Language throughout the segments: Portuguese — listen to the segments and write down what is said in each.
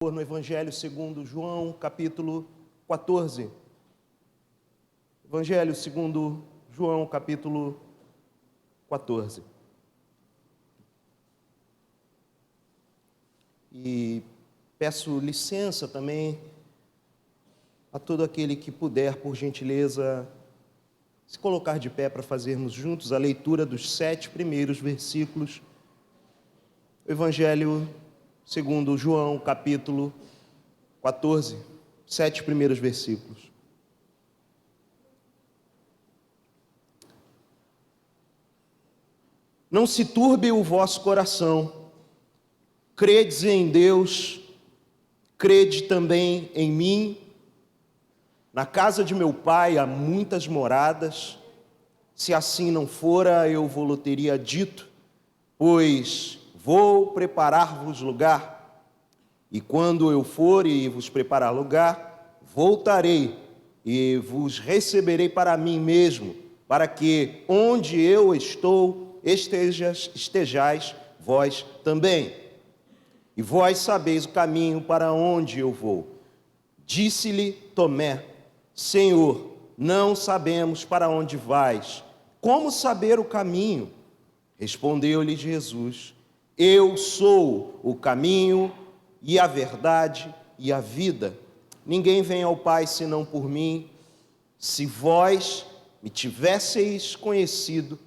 favor, no Evangelho segundo João, capítulo 14. Evangelho segundo João, capítulo 14. E peço licença também a todo aquele que puder, por gentileza, se colocar de pé para fazermos juntos a leitura dos 7 primeiros versículos. Evangelho segundo João, capítulo 14, 7 primeiros versículos. Não se turbe o vosso coração, credes em Deus, crede também em mim. Na casa de meu pai há muitas moradas, se assim não fora, eu vou-lhe teria dito, pois vou preparar-vos lugar, e quando eu for e vos preparar lugar, voltarei e vos receberei para mim mesmo, para que onde eu estou, estejais vós também. E vós sabeis o caminho para onde eu vou. Disse-lhe Tomé: Senhor, não sabemos para onde vais. Como saber o caminho? Respondeu-lhe Jesus: Eu sou o caminho e a verdade e a vida. Ninguém vem ao Pai senão por mim. Se vós me tivesseis conhecido,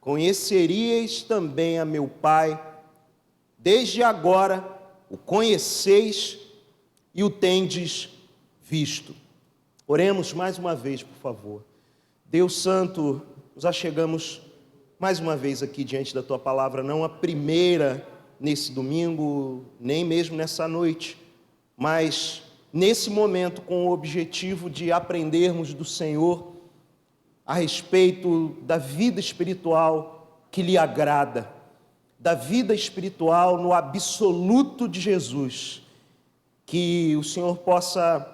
conheceríeis também a meu Pai. Desde agora o conheceis e o tendes visto. Oremos mais uma vez, por favor. Deus Santo, nos achegamos mais uma vez aqui diante da Tua Palavra, não a primeira nesse domingo, nem mesmo nessa noite, mas nesse momento com o objetivo de aprendermos do Senhor a respeito da vida espiritual que lhe agrada, da vida espiritual no absoluto de Jesus. Que o Senhor possa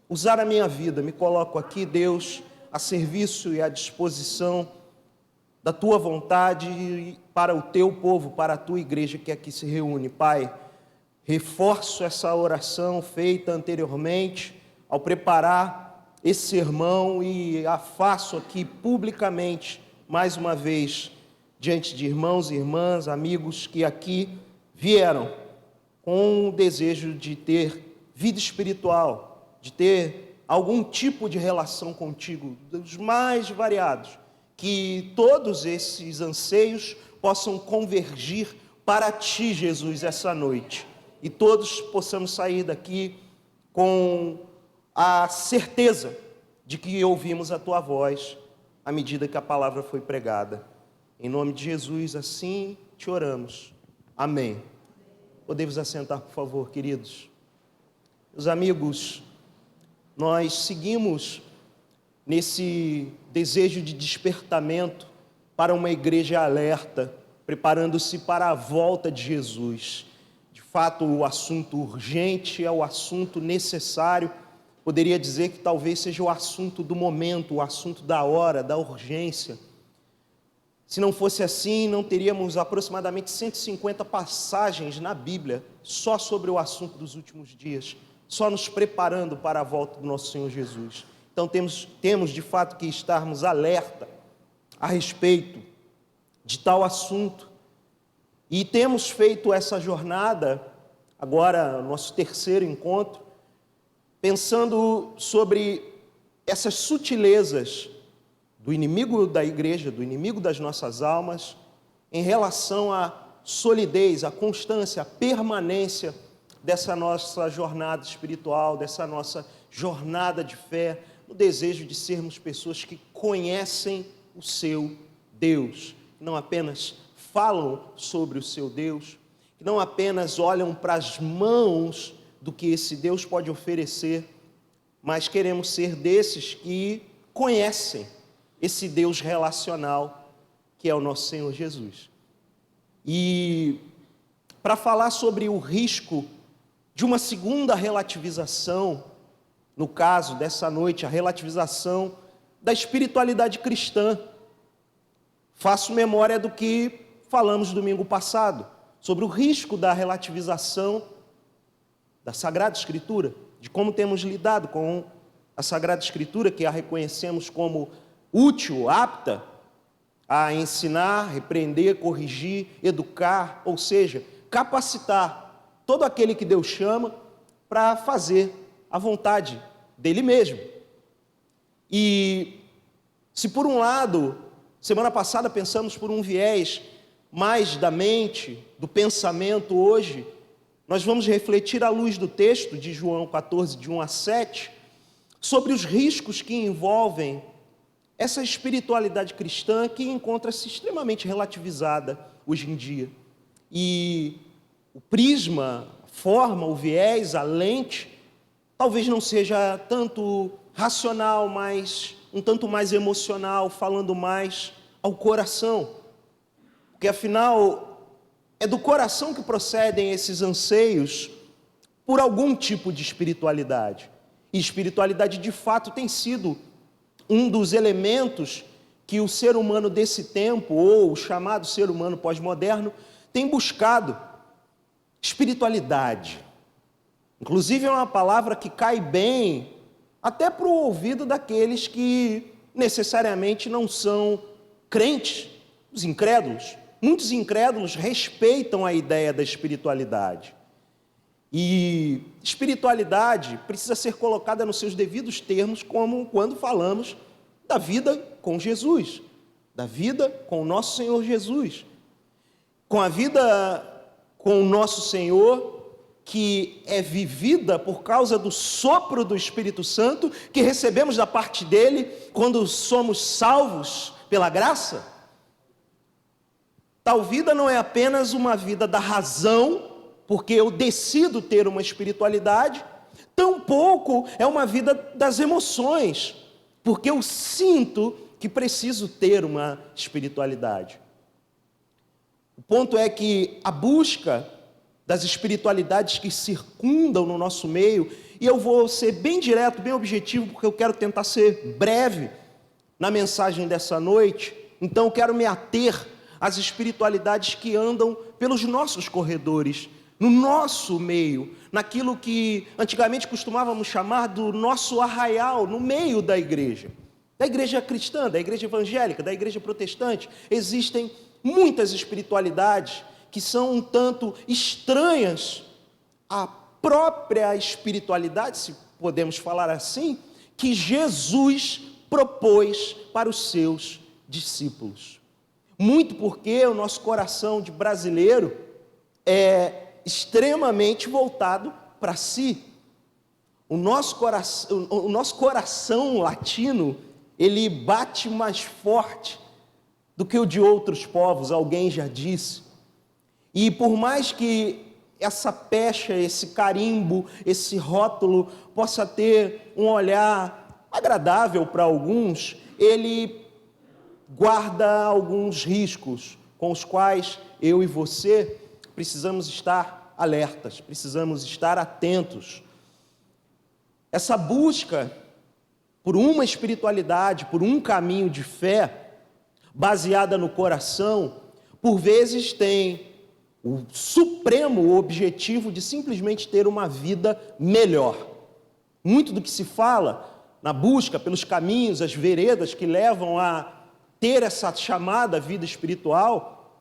usar a minha vida, me coloco aqui, Deus, a serviço e à disposição da Tua vontade para o Teu povo, para a Tua igreja que aqui se reúne. Pai, reforço essa oração feita anteriormente ao preparar esse sermão e a faço aqui publicamente, mais uma vez, diante de irmãos e irmãs, amigos que aqui vieram com o desejo de ter vida espiritual, de ter algum tipo de relação contigo, dos mais variados, que todos esses anseios possam convergir para Ti, Jesus, essa noite, e todos possamos sair daqui com a certeza de que ouvimos a Tua voz à medida que a palavra foi pregada. Em nome de Jesus, assim te oramos. Amém. Podemos assentar, por favor, queridos. Meus amigos, nós seguimos nesse desejo de despertamento para uma igreja alerta, preparando-se para a volta de Jesus. De fato, o assunto urgente é o assunto necessário. Poderia dizer que talvez seja o assunto do momento, o assunto da hora, da urgência. Se não fosse assim, não teríamos aproximadamente 150 passagens na Bíblia só sobre o assunto dos últimos dias, só nos preparando para a volta do nosso Senhor Jesus. Então temos de fato que estarmos alerta a respeito de tal assunto. E temos feito essa jornada, agora nosso terceiro encontro, pensando sobre essas sutilezas do inimigo da igreja, do inimigo das nossas almas, em relação à solidez, à constância, à permanência dessa nossa jornada espiritual, dessa nossa jornada de fé, no desejo de sermos pessoas que conhecem o seu Deus, não apenas falam sobre o seu Deus, que não apenas olham para as mãos do que esse Deus pode oferecer, mas queremos ser desses que conhecem esse Deus relacional que é o nosso Senhor Jesus. E para falar sobre o risco de uma segunda relativização, no caso dessa noite, a relativização da espiritualidade cristã, faço memória do que falamos domingo passado, sobre o risco da relativização da Sagrada Escritura, de como temos lidado com a Sagrada Escritura, que a reconhecemos como útil, apta a ensinar, repreender, corrigir, educar, ou seja, capacitar todo aquele que Deus chama para fazer a vontade dele mesmo. E se por um lado, semana passada pensamos por um viés mais da mente, do pensamento, hoje nós vamos refletir à luz do texto de João 14, de 1 a 7, sobre os riscos que envolvem essa espiritualidade cristã que encontra-se extremamente relativizada hoje em dia. E o prisma, a forma, o viés, a lente, talvez não seja tanto racional, mas um tanto mais emocional, falando mais ao coração. Porque afinal, é do coração que procedem esses anseios por algum tipo de espiritualidade. E espiritualidade, de fato, tem sido um dos elementos que o ser humano desse tempo, ou o chamado ser humano pós-moderno, tem buscado. Espiritualidade. Inclusive é uma palavra que cai bem até para o ouvido daqueles que necessariamente não são crentes, os incrédulos. Muitos incrédulos respeitam a ideia da espiritualidade. E espiritualidade precisa ser colocada nos seus devidos termos, como quando falamos da vida com Jesus, da vida com o nosso Senhor Jesus. Com a vida com o nosso Senhor, que é vivida por causa do sopro do Espírito Santo, que recebemos da parte dele quando somos salvos pela graça. Tal vida não é apenas uma vida da razão, porque eu decido ter uma espiritualidade, tampouco é uma vida das emoções, porque eu sinto que preciso ter uma espiritualidade. O ponto é que a busca das espiritualidades que circundam no nosso meio, e eu vou ser bem direto, bem objetivo, porque eu quero tentar ser breve na mensagem dessa noite, então eu quero me ater às espiritualidades que andam pelos nossos corredores, no nosso meio, naquilo que antigamente costumávamos chamar do nosso arraial, no meio da igreja cristã, da igreja evangélica, da igreja protestante. Existem muitas espiritualidades que são um tanto estranhas à própria espiritualidade, se podemos falar assim, que Jesus propôs para os seus discípulos. Muito porque o nosso coração de brasileiro é extremamente voltado para si. O nosso coração latino, ele bate mais forte do que o de outros povos, alguém já disse. E por mais que essa pecha, esse carimbo, esse rótulo possa ter um olhar agradável para alguns, ele guarda alguns riscos com os quais eu e você precisamos estar alertas, precisamos estar atentos. Essa busca por uma espiritualidade, por um caminho de fé, baseada no coração, por vezes tem o supremo objetivo de simplesmente ter uma vida melhor. Muito do que se fala na busca pelos caminhos, as veredas que levam a ter essa chamada vida espiritual,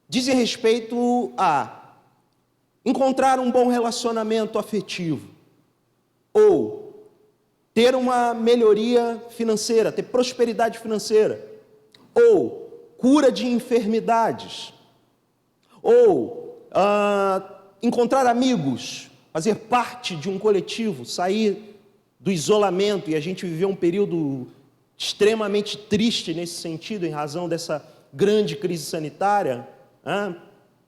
dizem respeito a encontrar um bom relacionamento afetivo, ou ter uma melhoria financeira, ter prosperidade financeira, ou cura de enfermidades, ou encontrar amigos, fazer parte de um coletivo, sair do isolamento. E a gente viveu um período extremamente triste nesse sentido, em razão dessa grande crise sanitária,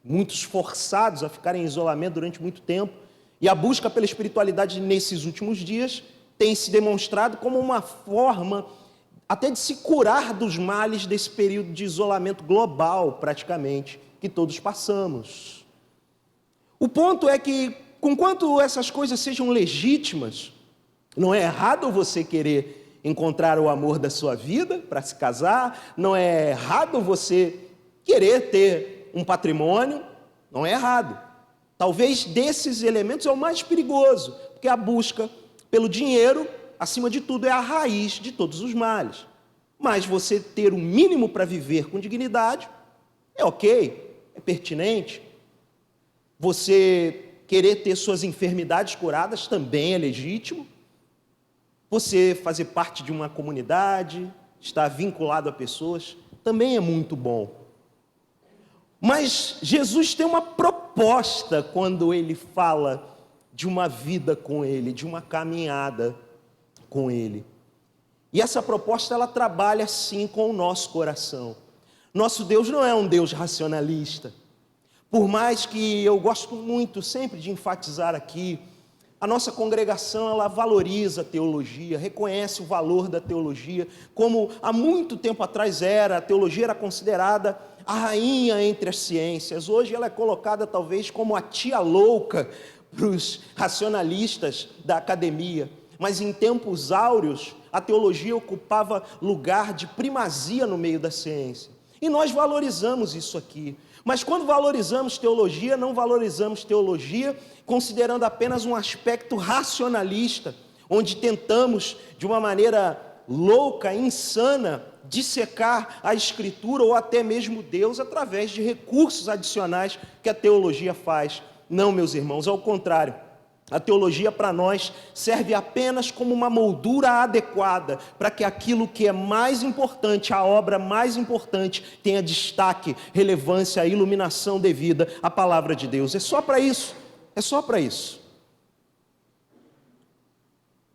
muitos forçados a ficarem em isolamento durante muito tempo, e a busca pela espiritualidade nesses últimos dias tem se demonstrado como uma forma até de se curar dos males desse período de isolamento global, praticamente, que todos passamos. O ponto é que, conquanto essas coisas sejam legítimas, não é errado você querer encontrar o amor da sua vida para se casar, não é errado você querer ter um patrimônio, não é errado. Talvez desses elementos é o mais perigoso, porque a busca pelo dinheiro, acima de tudo, é a raiz de todos os males. Mas você ter o mínimo para viver com dignidade é ok, é pertinente. Você querer ter suas enfermidades curadas também é legítimo. Você fazer parte de uma comunidade, estar vinculado a pessoas, também é muito bom. Mas Jesus tem uma proposta quando ele fala de uma vida com ele, de uma caminhada com ele. E essa proposta, ela trabalha sim com o nosso coração. Nosso Deus não é um Deus racionalista. Por mais que eu gosto muito sempre de enfatizar aqui, a nossa congregação, ela valoriza a teologia, reconhece o valor da teologia, como há muito tempo atrás a teologia era considerada a rainha entre as ciências. Hoje ela é colocada talvez como a tia louca para os racionalistas da academia. Mas em tempos áureos, a teologia ocupava lugar de primazia no meio da ciência. E nós valorizamos isso aqui. Mas quando valorizamos teologia, não valorizamos teologia considerando apenas um aspecto racionalista, onde tentamos, de uma maneira louca, insana, dissecar a Escritura ou até mesmo Deus através de recursos adicionais que a teologia faz. Não, meus irmãos, ao contrário. A teologia para nós serve apenas como uma moldura adequada para que aquilo que é mais importante, a obra mais importante, tenha destaque, relevância, iluminação devida à palavra de Deus. É só para isso, é só para isso.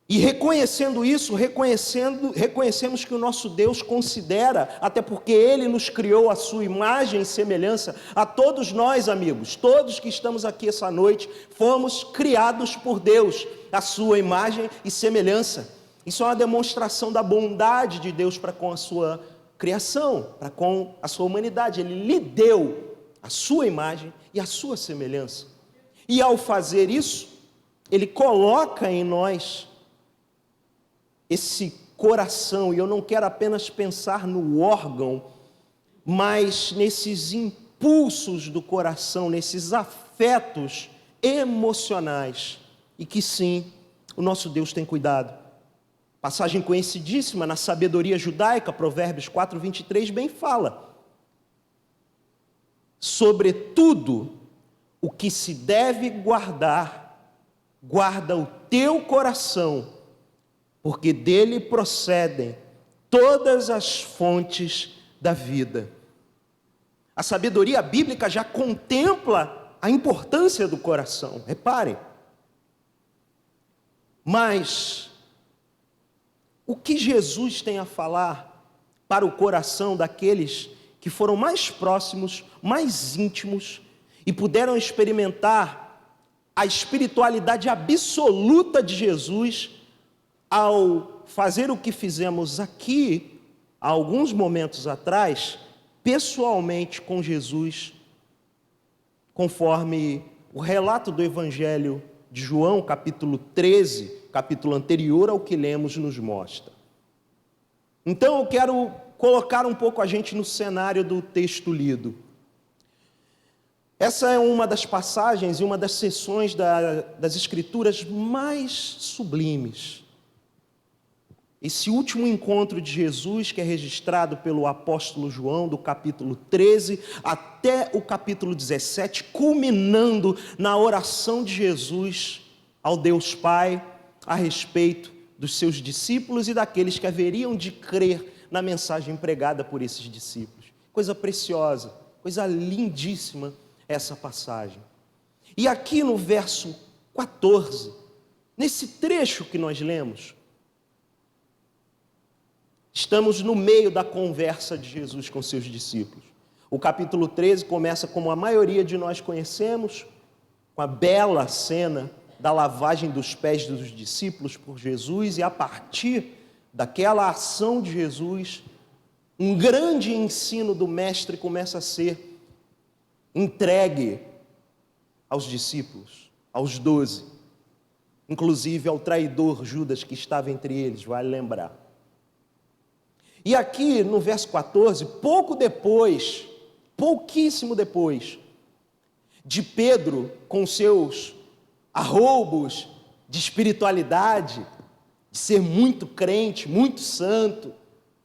E reconhecendo isso, reconhecemos que o nosso Deus considera, até porque Ele nos criou a sua imagem e semelhança, a todos nós, amigos, todos que estamos aqui essa noite, fomos criados por Deus, a sua imagem e semelhança. Isso é uma demonstração da bondade de Deus para com a sua criação, para com a sua humanidade. Ele lhe deu a sua imagem e a sua semelhança. E ao fazer isso, Ele coloca em nós esse coração, e eu não quero apenas pensar no órgão, mas nesses impulsos do coração, nesses afetos emocionais, e que sim, o nosso Deus tem cuidado. Passagem conhecidíssima na sabedoria judaica, Provérbios 4:23, bem fala: sobretudo o que se deve guardar, guarda o teu coração, porque dele procedem todas as fontes da vida. A sabedoria bíblica já contempla a importância do coração, reparem. Mas o que Jesus tem a falar para o coração daqueles que foram mais próximos, mais íntimos e puderam experimentar a espiritualidade absoluta de Jesus ao fazer o que fizemos aqui, há alguns momentos atrás, pessoalmente com Jesus, conforme o relato do Evangelho de João, capítulo 13, capítulo anterior ao que lemos, nos mostra. Então eu quero colocar um pouco a gente no cenário do texto lido. Essa é uma das passagens e uma das seções das Escrituras mais sublimes. Esse último encontro de Jesus, que é registrado pelo apóstolo João, do capítulo 13 até o capítulo 17, culminando na oração de Jesus ao Deus Pai a respeito dos seus discípulos e daqueles que haveriam de crer na mensagem pregada por esses discípulos. Coisa preciosa, coisa lindíssima essa passagem. E aqui no verso 14, nesse trecho que nós lemos, estamos no meio da conversa de Jesus com seus discípulos. O capítulo 13 começa, como a maioria de nós conhecemos, com a bela cena da lavagem dos pés dos discípulos por Jesus, e a partir daquela ação de Jesus, um grande ensino do mestre começa a ser entregue aos discípulos, aos 12, inclusive ao traidor Judas que estava entre eles, vale lembrar. E aqui no verso 14, pouco depois, pouquíssimo depois, de Pedro com seus arroubos de espiritualidade, de ser muito crente, muito santo,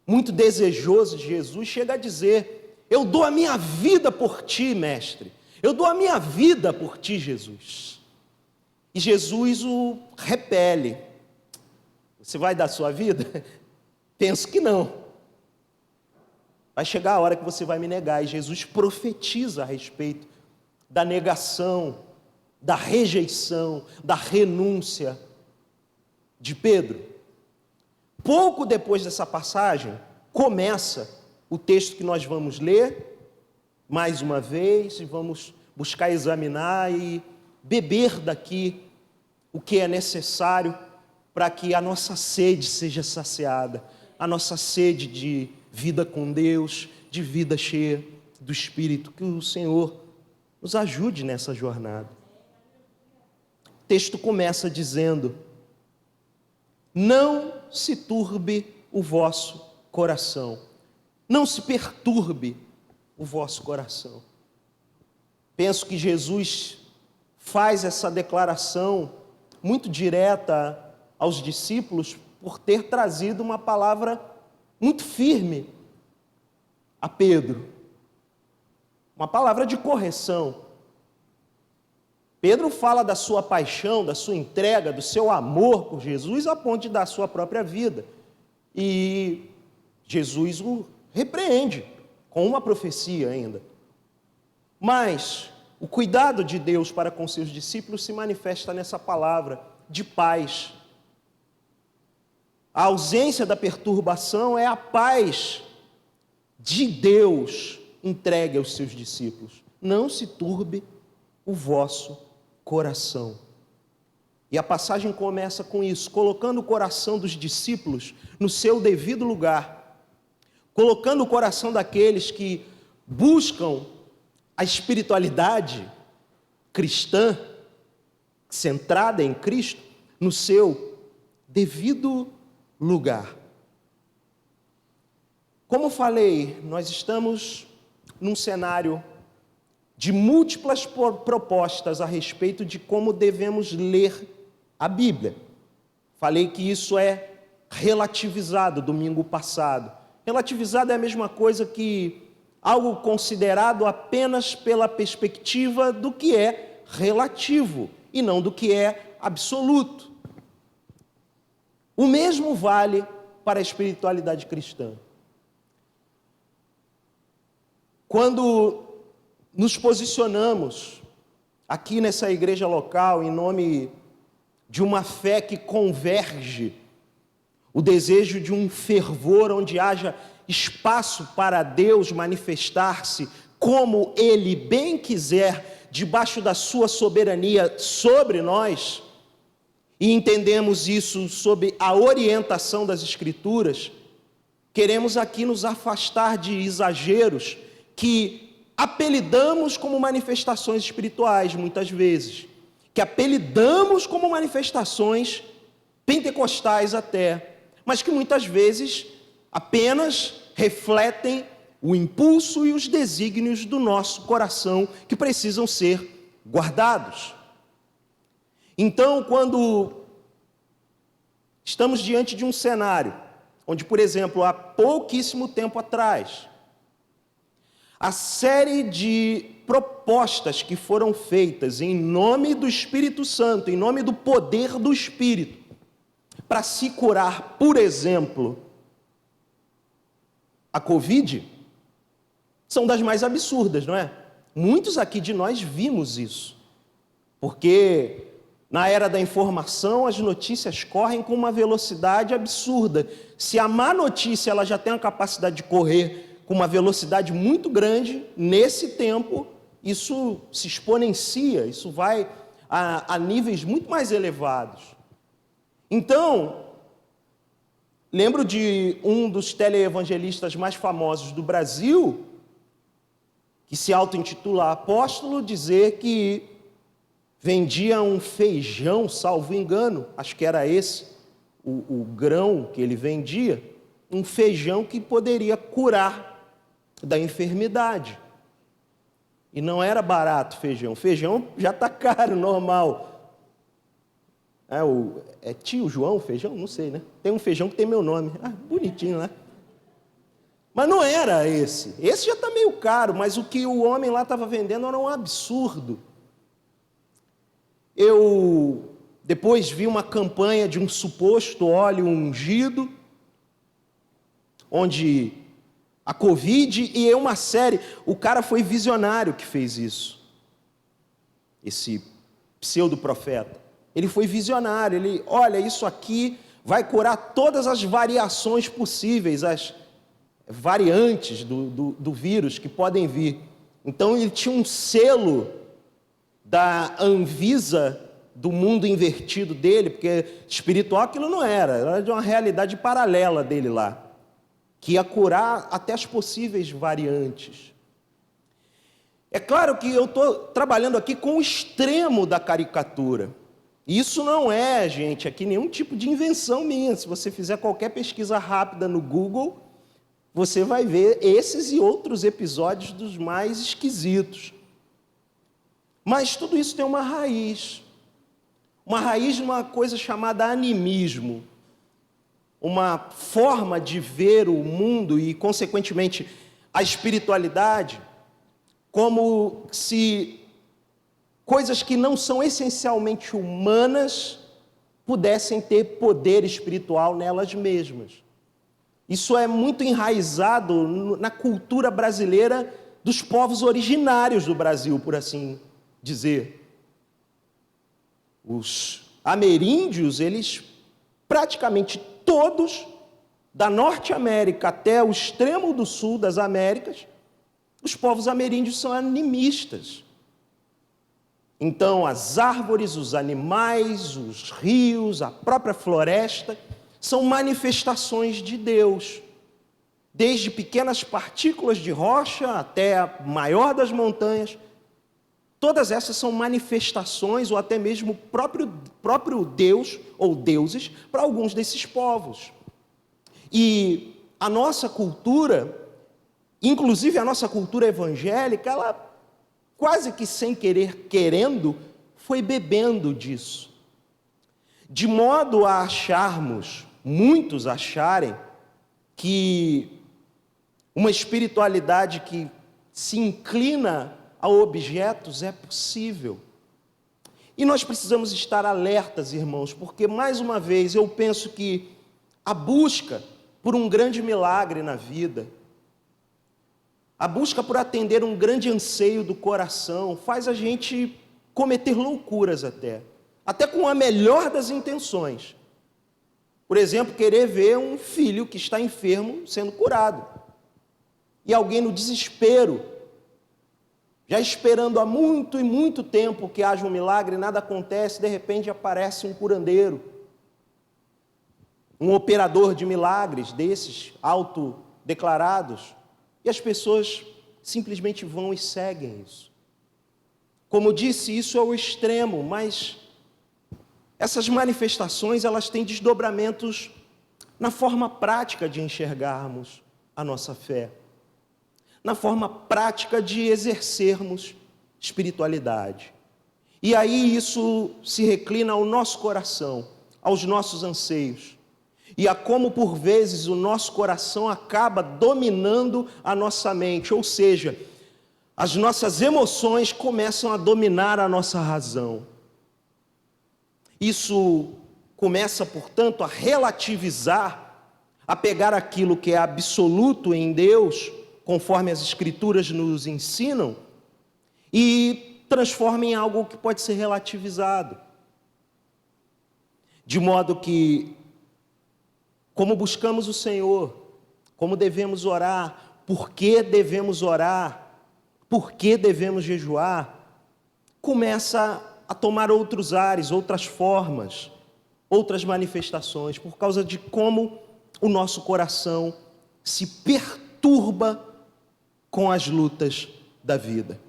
muito desejoso de Jesus, chega a dizer: eu dou a minha vida por ti, mestre, eu dou a minha vida por ti, Jesus. E Jesus o repele: você vai dar a sua vida? Penso que não. Vai chegar a hora que você vai me negar. E Jesus profetiza a respeito da negação, da rejeição, da renúncia de Pedro. Pouco depois dessa passagem, começa o texto que nós vamos ler, mais uma vez, e vamos buscar examinar e beber daqui o que é necessário para que a nossa sede seja saciada, a nossa sede de vida com Deus, de vida cheia do Espírito, que o Senhor nos ajude nessa jornada. O texto começa dizendo: não se turbe o vosso coração, não se perturbe o vosso coração. Penso que Jesus faz essa declaração muito direta aos discípulos por ter trazido uma palavra muito firme a Pedro, uma palavra de correção. Pedro fala da sua paixão, da sua entrega, do seu amor por Jesus a ponto de dar a sua própria vida. E Jesus o repreende com uma profecia ainda. Mas o cuidado de Deus para com seus discípulos se manifesta nessa palavra de paz. A ausência da perturbação é a paz de Deus entregue aos seus discípulos. Não se turbe o vosso coração. E a passagem começa com isso, colocando o coração dos discípulos no seu devido lugar, colocando o coração daqueles que buscam a espiritualidade cristã, centrada em Cristo, no seu devido lugar. Como falei, nós estamos num cenário de múltiplas propostas a respeito de como devemos ler a Bíblia. Falei que isso é relativizado domingo passado. Relativizado é a mesma coisa que algo considerado apenas pela perspectiva do que é relativo e não do que é absoluto. O mesmo vale para a espiritualidade cristã. Quando nos posicionamos aqui nessa igreja local em nome de uma fé que converge, o desejo de um fervor onde haja espaço para Deus manifestar-se como Ele bem quiser, debaixo da sua soberania sobre nós, e entendemos isso sob a orientação das Escrituras, queremos aqui nos afastar de exageros que apelidamos como manifestações espirituais, muitas vezes, que apelidamos como manifestações pentecostais até, mas que muitas vezes apenas refletem o impulso e os desígnios do nosso coração que precisam ser guardados. Então, quando estamos diante de um cenário onde, por exemplo, há pouquíssimo tempo atrás, a série de propostas que foram feitas em nome do Espírito Santo, em nome do poder do Espírito, para se curar, por exemplo, a Covid, são das mais absurdas, não é? Muitos aqui de nós vimos isso, porque na era da informação as notícias correm com uma velocidade absurda. Se a má notícia ela já tem a capacidade de correr com uma velocidade muito grande, nesse tempo, isso se exponencia, isso vai a níveis muito mais elevados. Então, lembro de um dos teleevangelistas mais famosos do Brasil, que se auto-intitula apóstolo, dizer que vendia um feijão, salvo engano, acho que era esse o grão que ele vendia, um feijão que poderia curar da enfermidade. E não era barato feijão. Feijão já está caro, normal. É tio João feijão? Não sei, né? Tem um feijão que tem meu nome. Bonitinho, né? Mas não era esse. Esse já está meio caro, mas o que o homem lá estava vendendo era um absurdo. Eu depois vi uma campanha de um suposto óleo ungido, onde a Covid e uma série... O cara foi visionário que fez isso. Esse pseudo-profeta. Ele foi visionário. Ele, olha, isso aqui vai curar todas as variações possíveis, as variantes do vírus que podem vir. Então ele tinha um selo da Anvisa, do mundo invertido dele, porque espiritual aquilo não era de uma realidade paralela dele lá, que ia curar até as possíveis variantes. É claro que eu estou trabalhando aqui com o extremo da caricatura. Isso não é, gente, aqui nenhum tipo de invenção minha. Se você fizer qualquer pesquisa rápida no Google, você vai ver esses e outros episódios dos mais esquisitos. Mas tudo isso tem uma raiz de uma coisa chamada animismo, uma forma de ver o mundo e, consequentemente, a espiritualidade, como se coisas que não são essencialmente humanas pudessem ter poder espiritual nelas mesmas. Isso é muito enraizado na cultura brasileira dos povos originários do Brasil, por assim dizer. Os ameríndios, eles praticamente todos, da Norte América até o extremo do sul das Américas, os povos ameríndios são animistas. Então, as árvores, os animais, os rios, a própria floresta, são manifestações de Deus. Desde pequenas partículas de rocha até a maior das montanhas, todas essas são manifestações ou até mesmo próprio Deus ou deuses para alguns desses povos. E a nossa cultura, inclusive a nossa cultura evangélica, ela quase que sem querer, querendo, foi bebendo disso. De modo a acharmos, muitos acharem, que uma espiritualidade que se inclina a objetos é possível. E nós precisamos estar alertas, irmãos, porque, mais uma vez, eu penso que a busca por um grande milagre na vida, a busca por atender um grande anseio do coração, faz a gente cometer loucuras até com a melhor das intenções. Por exemplo, querer ver um filho que está enfermo sendo curado. E alguém no desespero, já esperando há muito e muito tempo que haja um milagre, nada acontece, de repente aparece um curandeiro, um operador de milagres desses, autodeclarados, e as pessoas simplesmente vão e seguem isso. Como disse, isso é o extremo, mas essas manifestações, elas têm desdobramentos na forma prática de enxergarmos a nossa fé, na forma prática de exercermos espiritualidade. E aí isso se reclina ao nosso coração, aos nossos anseios, e a como por vezes o nosso coração acaba dominando a nossa mente, ou seja, as nossas emoções começam a dominar a nossa razão. Isso começa, portanto, a relativizar, a pegar aquilo que é absoluto em Deus, conforme as Escrituras nos ensinam, e transforma em algo que pode ser relativizado. De modo que, como buscamos o Senhor, como devemos orar, por que devemos orar, por que devemos jejuar, começa a tomar outros ares, outras formas, outras manifestações, por causa de como o nosso coração se perturba com as lutas da vida.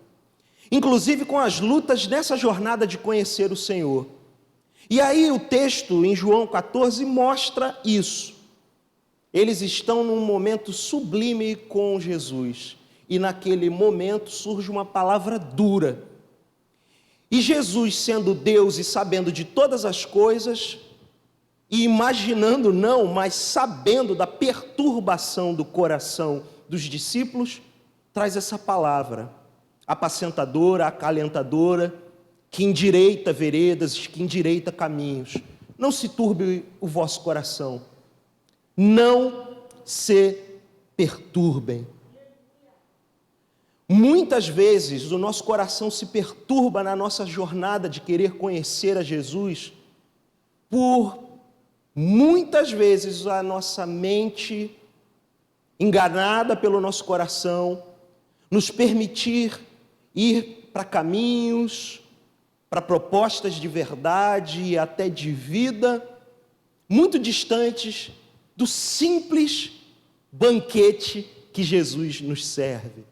Inclusive com as lutas nessa jornada de conhecer o Senhor. E aí o texto em João 14 mostra isso. Eles estão num momento sublime com Jesus. e naquele momento surge uma palavra dura. E Jesus, sendo Deus e sabendo de todas as coisas, e imaginando não, mas sabendo da perturbação do coração dos discípulos, traz essa palavra, apacentadora, acalentadora, que endireita veredas, que endireita caminhos. Não se turbe o vosso coração, não se perturbem. Muitas vezes o nosso coração se perturba na nossa jornada de querer conhecer a Jesus, por muitas vezes a nossa mente, enganada pelo nosso coração, nos permitir ir para caminhos, para propostas de verdade e até de vida, muito distantes do simples banquete que Jesus nos serve.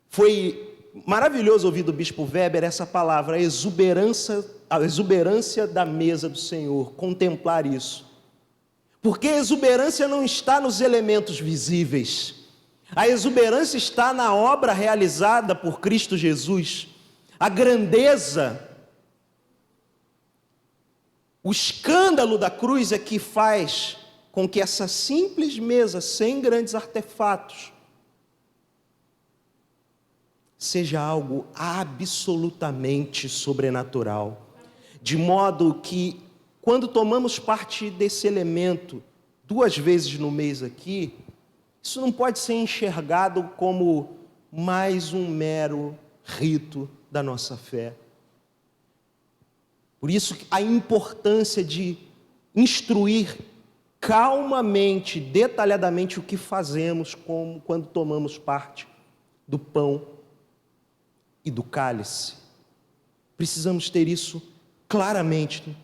Foi maravilhoso ouvir do bispo Weber essa palavra, a exuberância da mesa do Senhor, contemplar isso. Porque a exuberância não está nos elementos visíveis, a exuberância está na obra realizada por Cristo Jesus. A grandeza, o escândalo da cruz é que faz com que essa simples mesa, sem grandes artefatos, seja algo absolutamente sobrenatural. De modo que, quando tomamos parte desse elemento 2 vezes no mês aqui, isso não pode ser enxergado como mais um mero rito da nossa fé. Por isso, a importância de instruir calmamente, detalhadamente o que fazemos quando tomamos parte do pão e do cálice. Precisamos ter isso claramente.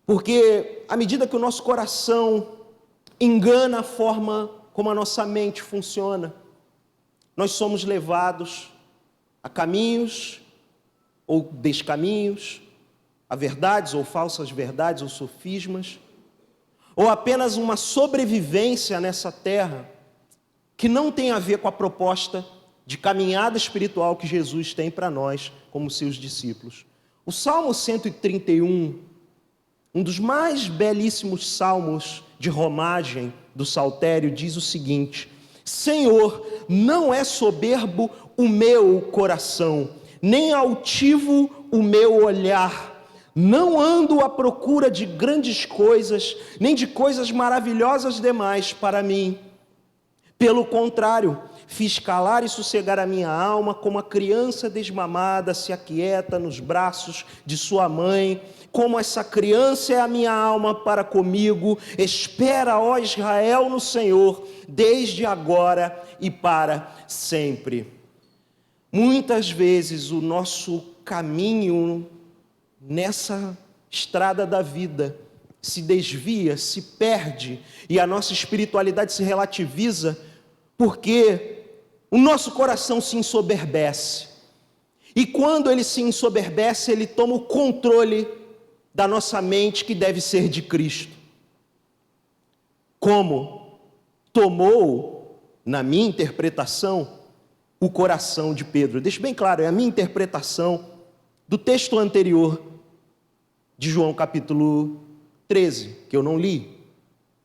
Porque à medida que o nosso coração engana a forma como a nossa mente funciona, nós somos levados a caminhos ou descaminhos, a verdades ou falsas verdades ou sofismas, ou apenas uma sobrevivência nessa terra que não tem a ver com a proposta de caminhada espiritual que Jesus tem para nós como seus discípulos. O Salmo 131, um dos mais belíssimos salmos de romagem do saltério, diz o seguinte: Senhor, não é soberbo o meu coração, nem altivo o meu olhar. Não ando à procura de grandes coisas, nem de coisas maravilhosas demais para mim. Pelo contrário, fiz calar e sossegar a minha alma, como a criança desmamada se aquieta nos braços de sua mãe. Como essa criança é a minha alma para comigo, espera, ó Israel, no Senhor, desde agora e para sempre. Muitas vezes o nosso caminho nessa estrada da vida se desvia, se perde, e a nossa espiritualidade se relativiza, porque o nosso coração se ensoberbece. E quando ele se ensoberbece, ele toma o controle da nossa mente, que deve ser de Cristo. Como tomou, na minha interpretação, o coração de Pedro. Deixa bem claro, é a minha interpretação do texto anterior de João capítulo 13, que eu não li.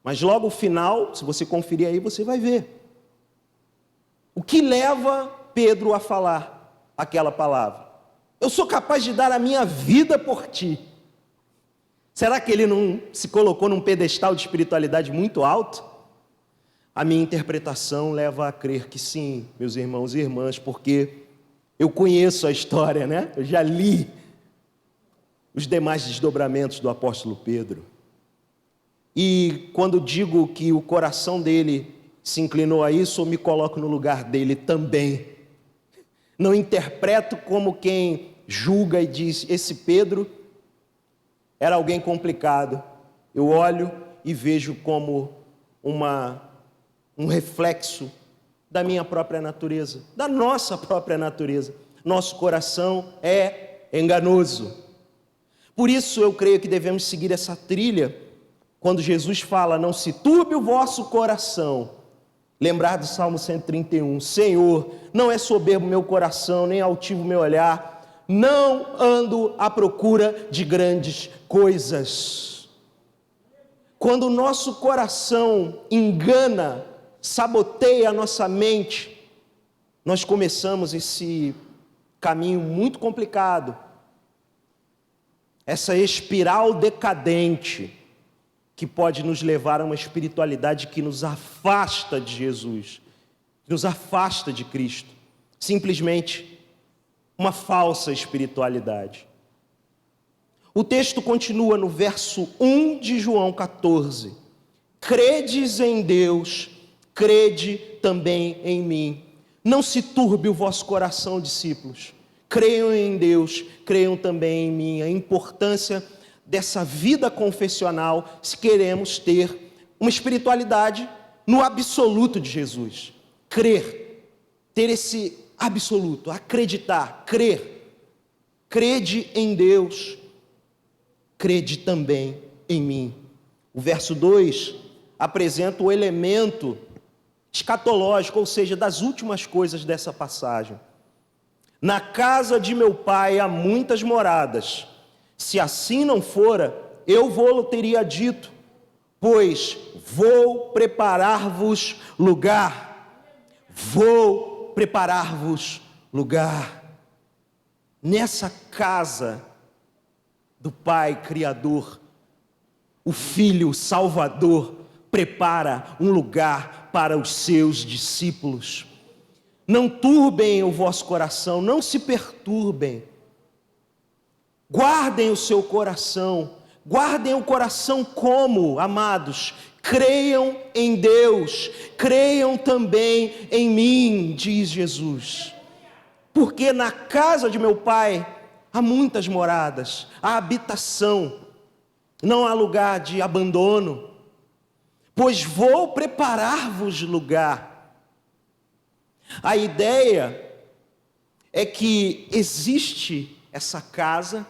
Mas logo no final, se você conferir aí, você vai ver. O que leva Pedro a falar aquela palavra? Eu sou capaz de dar a minha vida por ti. Será que ele não se colocou num pedestal de espiritualidade muito alto? A minha interpretação leva a crer que sim, meus irmãos e irmãs, porque eu conheço a história, né? Eu já li os demais desdobramentos do apóstolo Pedro. E quando digo que o coração dele se inclinou a isso, eu me coloco no lugar dele também. Não interpreto como quem julga e diz, esse Pedro era alguém complicado. Eu olho e vejo como um reflexo da minha própria natureza, da nossa própria natureza. Nosso coração é enganoso. Por isso eu creio que devemos seguir essa trilha, quando Jesus fala, não se turbe o vosso coração, lembrar do Salmo 131, Senhor, não é soberbo meu coração, nem altivo meu olhar, não ando à procura de grandes coisas. Quando o nosso coração engana, saboteia a nossa mente, nós começamos esse caminho muito complicado, essa espiral decadente, que pode nos levar a uma espiritualidade que nos afasta de Jesus, que nos afasta de Cristo, simplesmente uma falsa espiritualidade. O texto continua no verso 1 de João 14, credes em Deus, crede também em mim. Não se turbe o vosso coração, discípulos. Creiam em Deus, creiam também em mim. A importância dessa vida confessional, se queremos ter uma espiritualidade no absoluto de Jesus. Crer, ter esse absoluto, acreditar, crer. Crede em Deus, crede também em mim. O verso 2 apresenta o elemento escatológico, ou seja, das últimas coisas dessa passagem. Na casa de meu pai há muitas moradas. Se assim não fora, eu vou-lo teria dito, pois vou preparar-vos lugar. Vou preparar-vos lugar. Nessa casa do Pai Criador, o Filho Salvador prepara um lugar para os seus discípulos. Não turbem o vosso coração, não se perturbem. Guardem o seu coração. Guardem o coração como, amados? Creiam em Deus, creiam também em mim, diz Jesus. Porque na casa de meu Pai há muitas moradas, há habitação, não há lugar de abandono. Pois vou preparar-vos lugar. A ideia é que existe essa casa,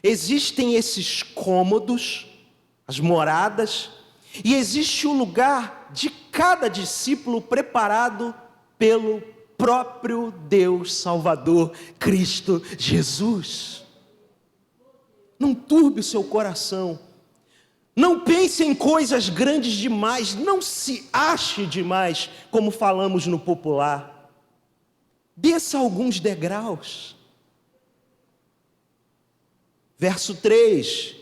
existem esses cômodos, as moradas, e existe o lugar de cada discípulo preparado pelo próprio Deus Salvador, Cristo Jesus. Não turbe o seu coração. Não pense em coisas grandes demais, não se ache demais, como falamos no popular. Desça alguns degraus. Verso 3: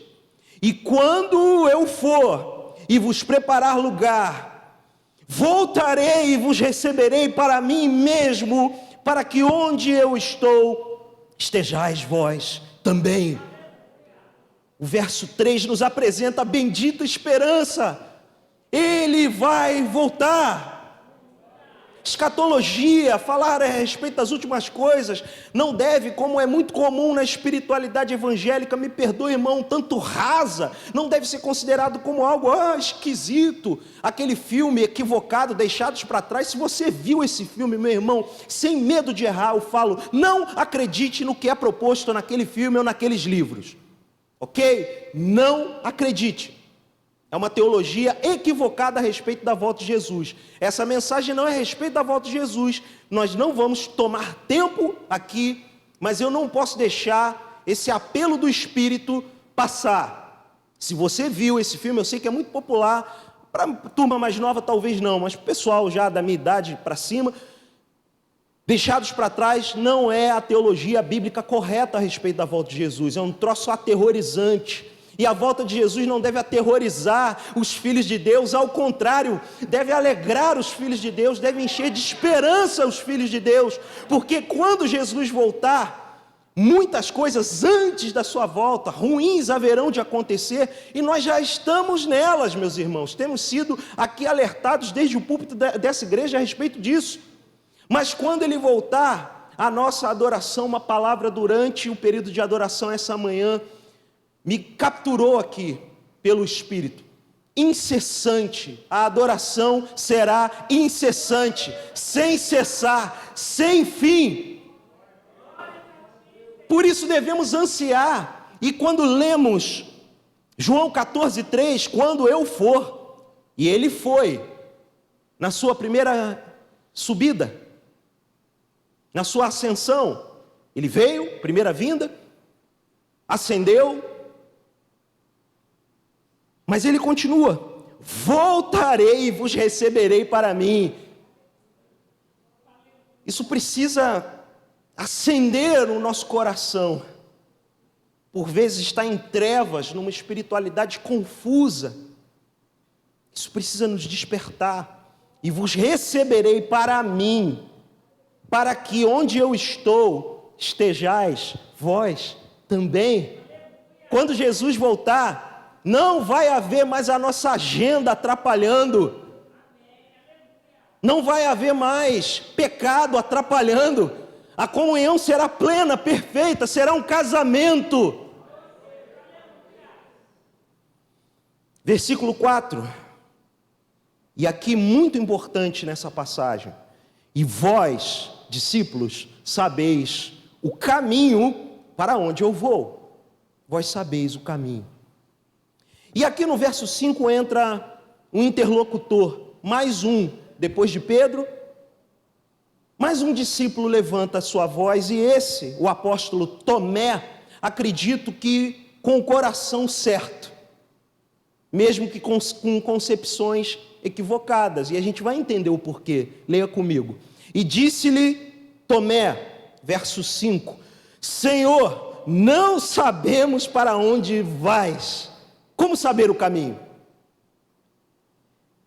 e quando eu for e vos preparar lugar, voltarei e vos receberei para mim mesmo, para que onde eu estou, estejais vós também. O verso 3 nos apresenta a bendita esperança. Ele vai voltar. Escatologia, falar a respeito das últimas coisas, não deve, como é muito comum na espiritualidade evangélica, me perdoe, irmão, tanto rasa, não deve ser considerado como algo esquisito, aquele filme equivocado, deixados para trás. Se você viu esse filme, meu irmão, sem medo de errar, eu falo, não acredite no que é proposto naquele filme ou naqueles livros. Ok? Não acredite. É uma teologia equivocada a respeito da volta de Jesus. Essa mensagem não é a respeito da volta de Jesus. Nós não vamos tomar tempo aqui, mas eu não posso deixar esse apelo do Espírito passar. Se você viu esse filme, eu sei que é muito popular, para a turma mais nova talvez não, mas para o pessoal já da minha idade para cima, deixados para trás, não é a teologia bíblica correta a respeito da volta de Jesus. É um troço aterrorizante. E a volta de Jesus não deve aterrorizar os filhos de Deus, ao contrário, deve alegrar os filhos de Deus, deve encher de esperança os filhos de Deus, porque quando Jesus voltar, muitas coisas antes da sua volta, ruins haverão de acontecer, e nós já estamos nelas, meus irmãos, temos sido aqui alertados desde o púlpito dessa igreja a respeito disso. Mas quando ele voltar, a nossa adoração, uma palavra durante o período de adoração essa manhã, me capturou aqui pelo Espírito. Incessante, a adoração será incessante, sem cessar, sem fim. Por isso devemos ansiar, e quando lemos João 14:3, quando eu for, e ele foi, na sua primeira subida, na sua ascensão. Ele veio, primeira vinda, ascendeu, mas ele continua: voltarei e vos receberei para mim. Isso precisa acender no nosso coração. Por vezes está em trevas, numa espiritualidade confusa. Isso precisa nos despertar. E vos receberei para mim, para que onde eu estou, estejais vós também. Quando Jesus voltar, não vai haver mais a nossa agenda atrapalhando. Não vai haver mais pecado atrapalhando. A comunhão será plena, perfeita, será um casamento. Versículo 4. E aqui muito importante nessa passagem: e vós, discípulos, sabeis o caminho para onde eu vou. Vós sabeis o caminho. E aqui no verso 5 entra um interlocutor, mais um. Depois de Pedro, mais um discípulo levanta a sua voz, e esse, o apóstolo Tomé, acredito que com o coração certo, mesmo que com concepções equivocadas, e a gente vai entender o porquê. Leia comigo. E disse-lhe Tomé, verso 5, Senhor, não sabemos para onde vais. Como saber o caminho?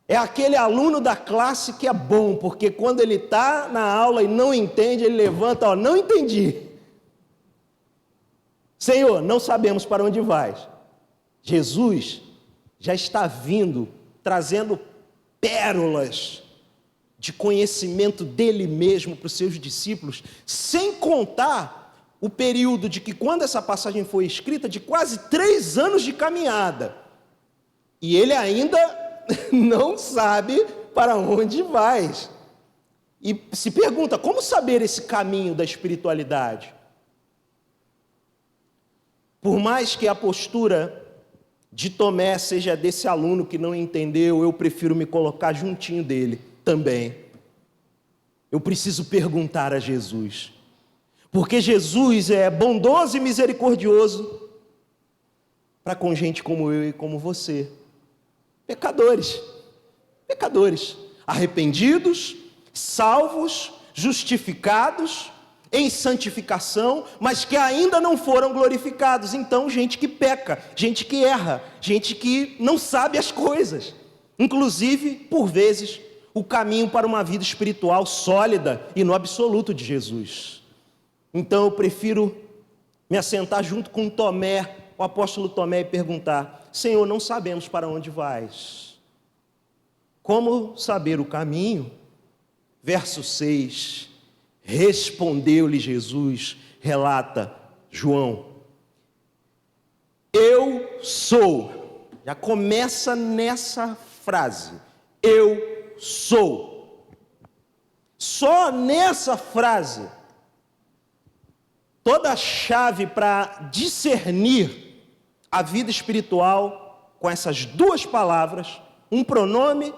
É aquele aluno da classe que é bom, porque quando ele está na aula e não entende, ele levanta, não entendi. Senhor, não sabemos para onde vais. Jesus já está vindo, trazendo pérolas de conhecimento dele mesmo para os seus discípulos, sem contar o período de que, quando essa passagem foi escrita, de quase 3 anos de caminhada. E ele ainda não sabe para onde vais. E se pergunta: como saber esse caminho da espiritualidade? Por mais que a postura de Tomé seja desse aluno que não entendeu, eu prefiro me colocar juntinho dele também. Eu preciso perguntar a Jesus, porque Jesus é bondoso e misericordioso para com gente como eu e como você. Pecadores, arrependidos, salvos, justificados, em santificação, mas que ainda não foram glorificados. Então, gente que peca, gente que erra, gente que não sabe as coisas, inclusive, por vezes, o caminho para uma vida espiritual sólida e no absoluto de Jesus. Então, eu prefiro me assentar junto com Tomé, o apóstolo Tomé, e perguntar: Senhor, não sabemos para onde vais. Como saber o caminho? Verso 6, respondeu-lhe Jesus, relata João: eu sou. Já começa nessa frase: eu sou. Só nessa frase, toda a chave para discernir a vida espiritual, com essas 2 palavras, um pronome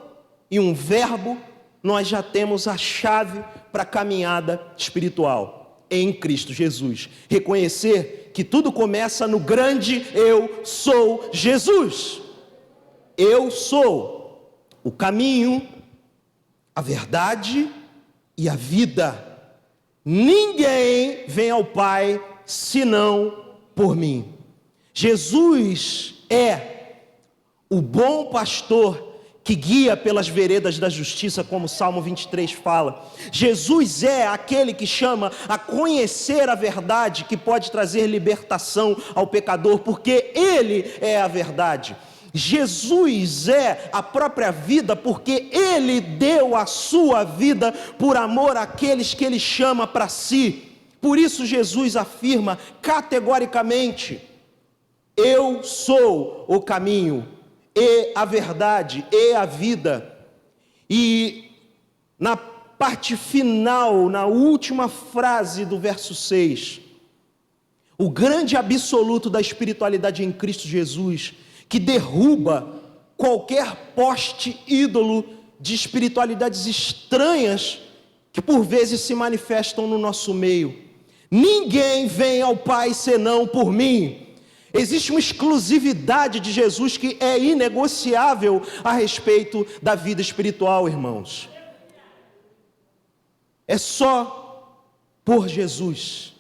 e um verbo, nós já temos a chave para a caminhada espiritual em Cristo Jesus. Reconhecer que tudo começa no grande eu sou Jesus. Eu sou o caminho, a verdade e a vida. Ninguém vem ao Pai senão por mim. Jesus é o bom pastor que guia pelas veredas da justiça, como o Salmo 23 fala. Jesus é aquele que chama a conhecer a verdade, que pode trazer libertação ao pecador, porque Ele é a verdade. Jesus é a própria vida, porque Ele deu a sua vida por amor àqueles que Ele chama para si. Por isso Jesus afirma categoricamente: eu sou o caminho, e a verdade, e a vida. E na parte final, na última frase do verso 6, o grande absoluto da espiritualidade em Cristo Jesus, que derruba qualquer poste ídolo de espiritualidades estranhas que por vezes se manifestam no nosso meio. Ninguém vem ao Pai senão por mim. Existe uma exclusividade de Jesus que é inegociável a respeito da vida espiritual, irmãos. É só por Jesus.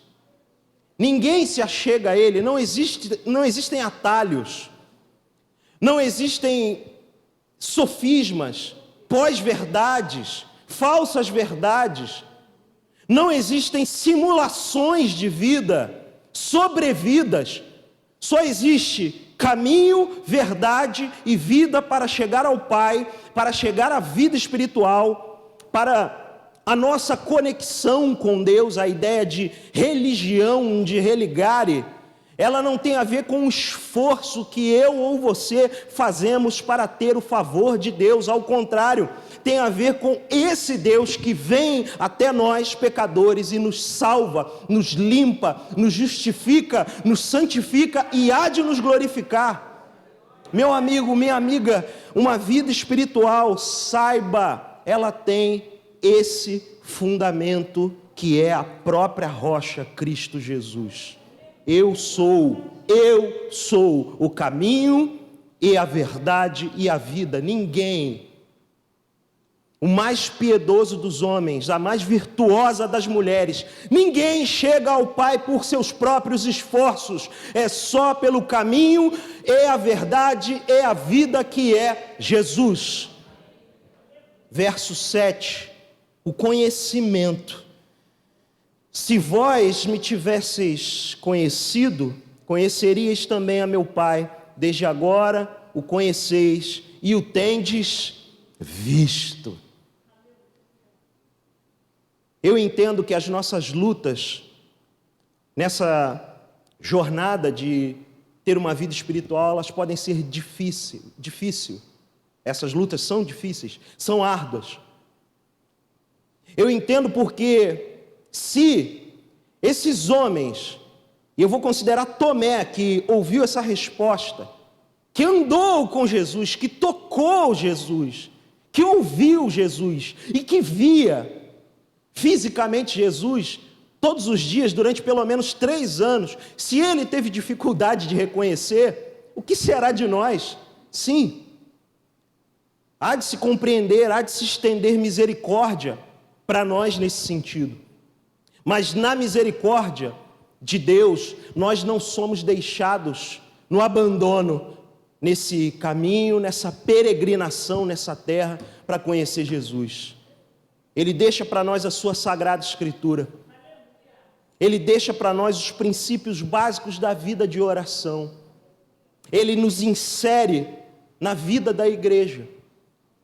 Ninguém se achega a Ele, não existem atalhos, não existem sofismas, pós-verdades, falsas verdades, não existem simulações de vida, sobrevidas. Só existe caminho, verdade e vida para chegar ao Pai, para chegar à vida espiritual, para a nossa conexão com Deus. A ideia de religião, de religare, ela não tem a ver com o esforço que eu ou você fazemos para ter o favor de Deus. Ao contrário, tem a ver com esse Deus que vem até nós pecadores e nos salva, nos limpa, nos justifica, nos santifica e há de nos glorificar. Meu amigo, minha amiga, uma vida espiritual, saiba, ela tem esse fundamento que é a própria rocha, Cristo Jesus. Eu sou o caminho e a verdade e a vida. Ninguém, o mais piedoso dos homens, a mais virtuosa das mulheres, ninguém chega ao Pai por seus próprios esforços. É só pelo caminho, é a verdade, é a vida que é Jesus. Verso 7, o conhecimento. Se vós me tivesseis conhecido, conheceríeis também a meu Pai. Desde agora o conheceis e o tendes visto. Eu entendo que as nossas lutas, nessa jornada de ter uma vida espiritual, elas podem ser difícil. Essas lutas são difíceis, são árduas. Eu entendo porque se esses homens, e eu vou considerar Tomé, que ouviu essa resposta, que andou com Jesus, que tocou Jesus, que ouviu Jesus e que via fisicamente Jesus todos os dias durante pelo menos 3 anos, se ele teve dificuldade de reconhecer, o que será de nós? Sim, há de se compreender, há de se estender misericórdia para nós nesse sentido. Mas na misericórdia de Deus, nós não somos deixados no abandono, nesse caminho, nessa peregrinação nessa terra para conhecer Jesus. Ele deixa para nós a sua Sagrada Escritura. Ele deixa para nós os princípios básicos da vida de oração. Ele nos insere na vida da igreja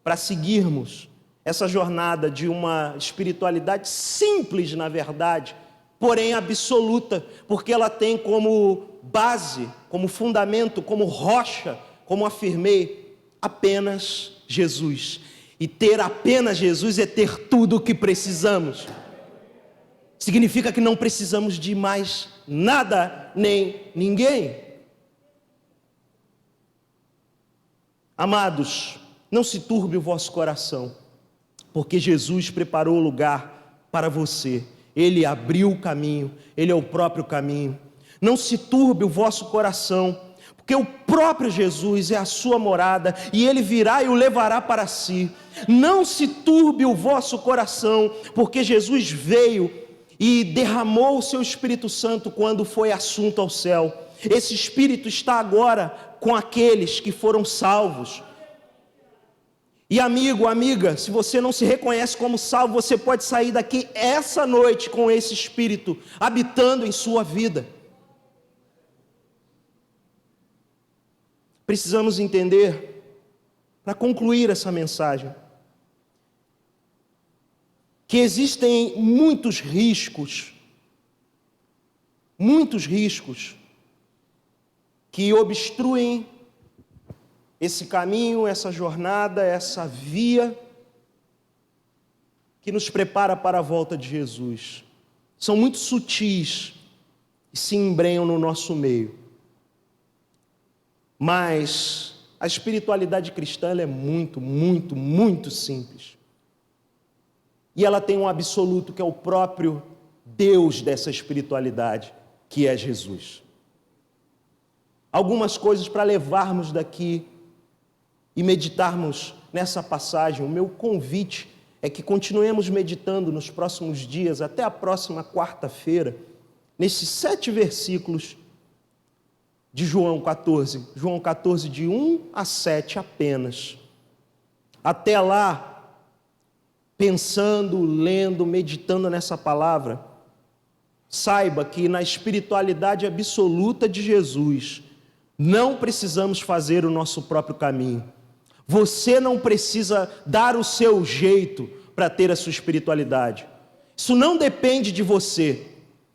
para seguirmos essa jornada de uma espiritualidade simples, na verdade, porém absoluta, porque ela tem como base, como fundamento, como rocha, como afirmei, apenas Jesus. E ter apenas Jesus é ter tudo o que precisamos. Significa que não precisamos de mais nada, nem ninguém. Amados, não se turbe o vosso coração, porque Jesus preparou o lugar para você. Ele abriu o caminho, Ele é o próprio caminho. Não se turbe o vosso coração, porque o próprio Jesus é a sua morada, e Ele virá e o levará para si. Não se turbe o vosso coração, porque Jesus veio e derramou o seu Espírito Santo quando foi assunto ao céu. Esse Espírito está agora com aqueles que foram salvos. E amigo, amiga, se você não se reconhece como salvo, você pode sair daqui essa noite com esse Espírito habitando em sua vida. Precisamos entender, para concluir essa mensagem, que existem muitos riscos que obstruem esse caminho, essa jornada, essa via que nos prepara para a volta de Jesus. São muito sutis e se embrenham no nosso meio. Mas a espiritualidade cristã ela é muito, muito, muito simples. E ela tem um absoluto que é o próprio Deus dessa espiritualidade, que é Jesus. Algumas coisas para levarmos daqui e meditarmos nessa passagem. O meu convite é que continuemos meditando nos próximos dias, até a próxima quarta-feira, nesses 7 versículos de João 14. João 14, de 1 a 7 apenas. Até lá, pensando, lendo, meditando nessa palavra, saiba que na espiritualidade absoluta de Jesus, não precisamos fazer o nosso próprio caminho. Você não precisa dar o seu jeito para ter a sua espiritualidade. Isso não depende de você.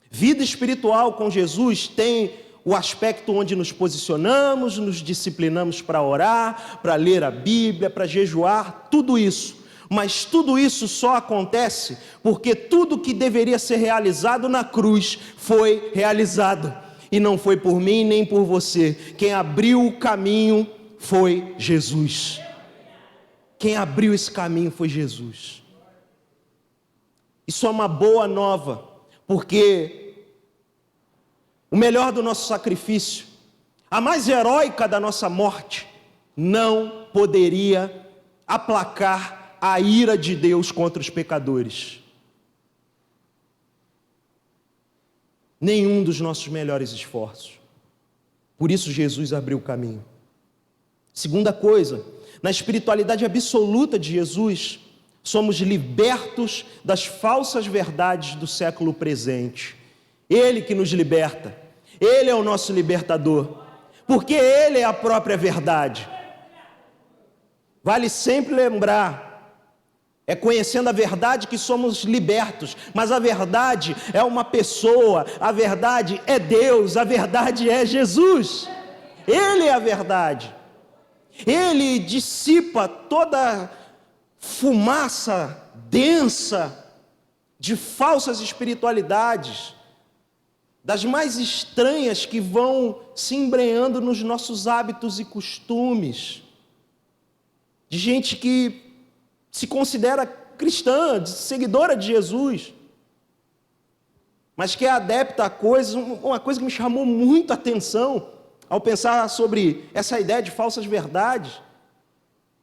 Vida espiritual com Jesus tem o aspecto onde nos posicionamos, nos disciplinamos para orar, para ler a Bíblia, para jejuar, tudo isso. Mas tudo isso só acontece porque tudo que deveria ser realizado na cruz foi realizado. E não foi por mim nem por você. Quem abriu o caminho foi Jesus. Quem abriu esse caminho foi Jesus. Isso é uma boa nova, porque o melhor do nosso sacrifício, a mais heróica da nossa morte, não poderia aplacar a ira de Deus contra os pecadores. Nenhum dos nossos melhores esforços. Por isso Jesus abriu o caminho. Segunda coisa, na espiritualidade absoluta de Jesus, somos libertos das falsas verdades do século presente. Ele que nos liberta, Ele é o nosso libertador, porque Ele é a própria verdade. Vale sempre lembrar, é conhecendo a verdade que somos libertos, mas a verdade é uma pessoa, a verdade é Deus, a verdade é Jesus. Ele é a verdade. Ele dissipa toda fumaça densa de falsas espiritualidades, das mais estranhas que vão se embrenhando nos nossos hábitos e costumes, de gente que se considera cristã, seguidora de Jesus, mas que é adepta a coisas. Uma coisa que me chamou muito a atenção ao pensar sobre essa ideia de falsas verdades,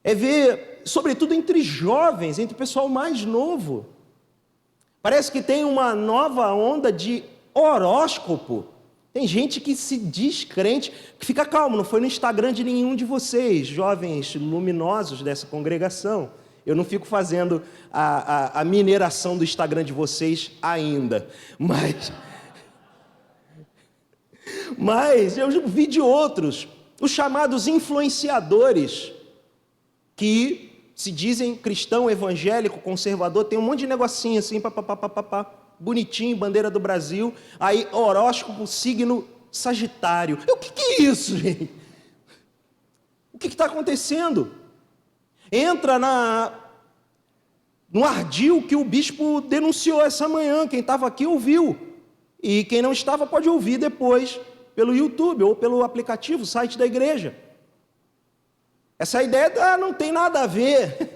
é ver, sobretudo entre jovens, entre o pessoal mais novo, parece que tem uma nova onda de horóscopo. Tem gente que se diz crente, que fica calmo, não foi no Instagram de nenhum de vocês, jovens luminosos dessa congregação. Eu não fico fazendo a mineração do Instagram de vocês ainda, mas eu vi de outros, os chamados influenciadores, que se dizem cristão, evangélico, conservador, tem um monte de negocinho assim, bonitinho, bandeira do Brasil, aí horóscopo, signo Sagitário. O que é isso, gente? O que está acontecendo? Entra no ardil que o bispo denunciou essa manhã. Quem estava aqui ouviu, e quem não estava pode ouvir depois pelo YouTube ou pelo aplicativo, site da igreja. Essa ideia não tem nada a ver.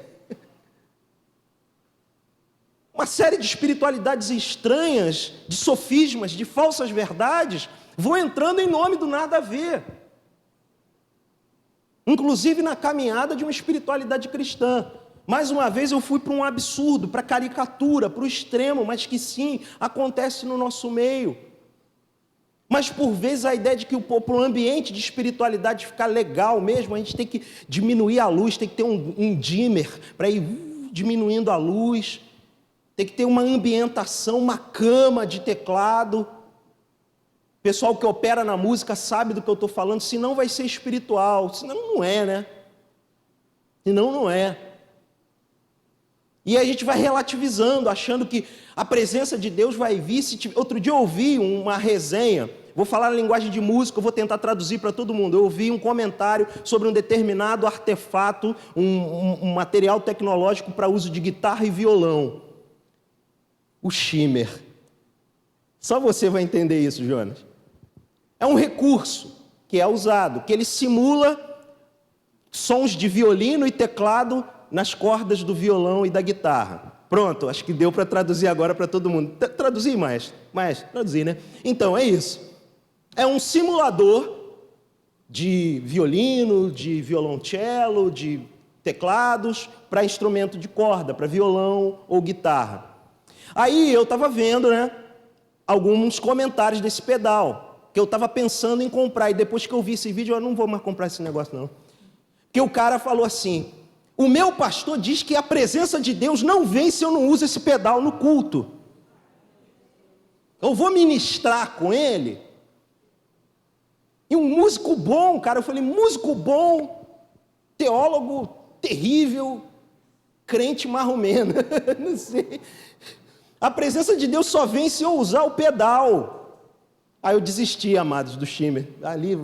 Uma série de espiritualidades estranhas, de sofismas, de falsas verdades, vão entrando em nome do nada a ver. Inclusive na caminhada de uma espiritualidade cristã. Mais uma vez eu fui para um absurdo, para a caricatura, para o extremo, mas que sim, acontece no nosso meio. Mas por vezes a ideia de que para o ambiente de espiritualidade ficar legal mesmo, a gente tem que diminuir a luz, tem que ter um dimmer para ir diminuindo a luz, tem que ter uma ambientação, uma cama de teclado. O pessoal que opera na música sabe do que eu estou falando, senão vai ser espiritual, senão não é, né? Senão não é. E a gente vai relativizando, achando que a presença de Deus vai vir. Outro dia eu ouvi uma resenha, vou falar na linguagem de música, eu vou tentar traduzir para todo mundo. Eu ouvi um comentário sobre um determinado artefato, um material tecnológico para uso de guitarra e violão. O shimmer. Só você vai entender isso, Jonas. É um recurso que é usado, que ele simula sons de violino e teclado nas cordas do violão e da guitarra. Pronto, acho que deu para traduzir agora para todo mundo. Traduzir mais, traduzir, né? Então, é isso. É um simulador de violino, de violoncelo, de teclados para instrumento de corda, para violão ou guitarra. Aí eu estava vendo, né, alguns comentários desse pedal, que eu estava pensando em comprar, e depois que eu vi esse vídeo, eu não vou mais comprar esse negócio não. Porque o cara falou assim: o meu pastor diz que a presença de Deus não vem se eu não uso esse pedal no culto. Eu vou ministrar com ele. E um músico bom, cara, eu falei, músico bom, teólogo terrível, crente marromeno, não sei. A presença de Deus só vem se eu usar o pedal. Aí eu desisti, amados, do Schimmer. Ali,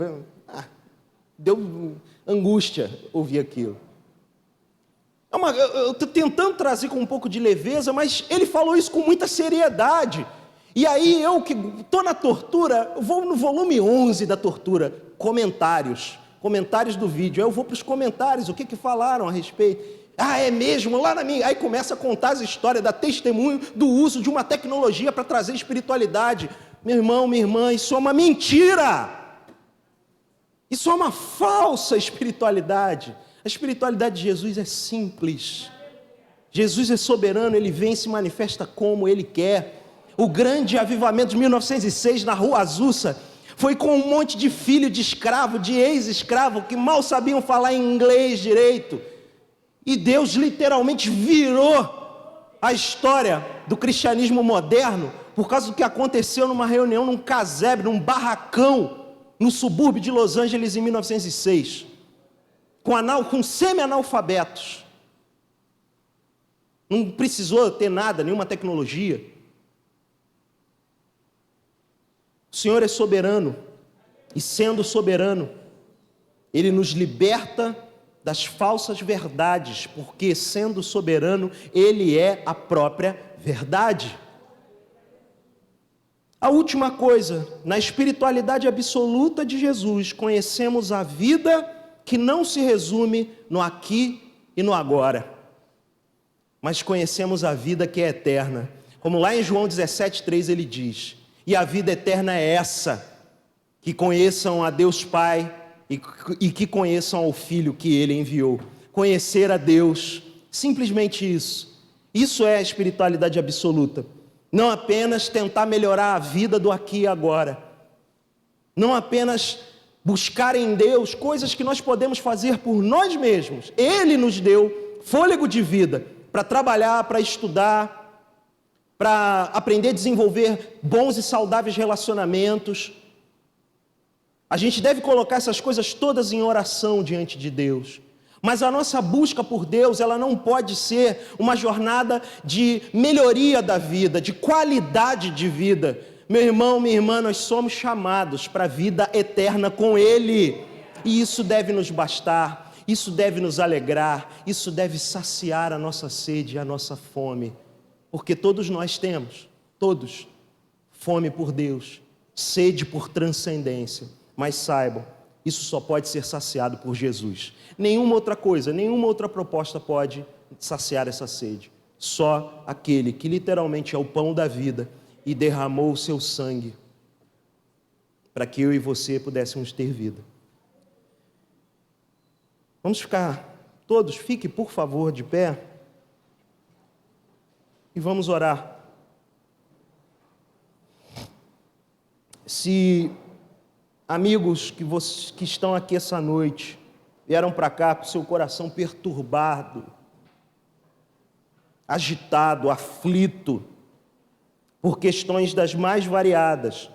deu angústia ouvir aquilo. Eu estou tentando trazer com um pouco de leveza, mas ele falou isso com muita seriedade. E aí eu que estou na tortura, eu vou no volume 11 da tortura, comentários do vídeo. Aí eu vou para os comentários, o que falaram a respeito. Ah, é mesmo? Lá na minha... Aí começa a contar as histórias, dar testemunho do uso de uma tecnologia para trazer espiritualidade. Meu irmão, minha irmã, isso é uma mentira. Isso é uma falsa espiritualidade. A espiritualidade de Jesus é simples. Jesus é soberano, Ele vem e se manifesta como Ele quer. O grande avivamento de 1906 na Rua Azusa foi com um monte de filho de escravo, de ex-escravo, que mal sabiam falar inglês direito. E Deus literalmente virou a história do cristianismo moderno por causa do que aconteceu numa reunião, num casebre, num barracão, no subúrbio de Los Angeles em 1906, com semi-analfabetos. Não precisou ter nada, nenhuma tecnologia. O Senhor é soberano, e sendo soberano, Ele nos liberta das falsas verdades, porque sendo soberano, Ele é a própria verdade. A última coisa, na espiritualidade absoluta de Jesus, conhecemos a vida que não se resume no aqui e no agora, mas conhecemos a vida que é eterna. Como lá em João 17,3 ele diz: e a vida eterna é essa, que conheçam a Deus Pai e que conheçam ao Filho que Ele enviou. Conhecer a Deus, simplesmente isso. Isso é a espiritualidade absoluta. Não apenas tentar melhorar a vida do aqui e agora. Não apenas buscar em Deus coisas que nós podemos fazer por nós mesmos. Ele nos deu fôlego de vida para trabalhar, para estudar, para aprender a desenvolver bons e saudáveis relacionamentos. A gente deve colocar essas coisas todas em oração diante de Deus. Mas a nossa busca por Deus, ela não pode ser uma jornada de melhoria da vida, de qualidade de vida. Meu irmão, minha irmã, nós somos chamados para a vida eterna com Ele. E isso deve nos bastar, isso deve nos alegrar, isso deve saciar a nossa sede e a nossa fome. Porque todos nós temos, todos, fome por Deus, sede por transcendência. Mas saibam, isso só pode ser saciado por Jesus. Nenhuma outra coisa, nenhuma outra proposta pode saciar essa sede. Só aquele que literalmente é o pão da vida e derramou o seu sangue para que eu e você pudéssemos ter vida. Vamos ficar todos, fique por favor de pé e vamos orar. Se amigos que estão aqui essa noite vieram para cá com seu coração perturbado, agitado, aflito, por questões das mais variadas,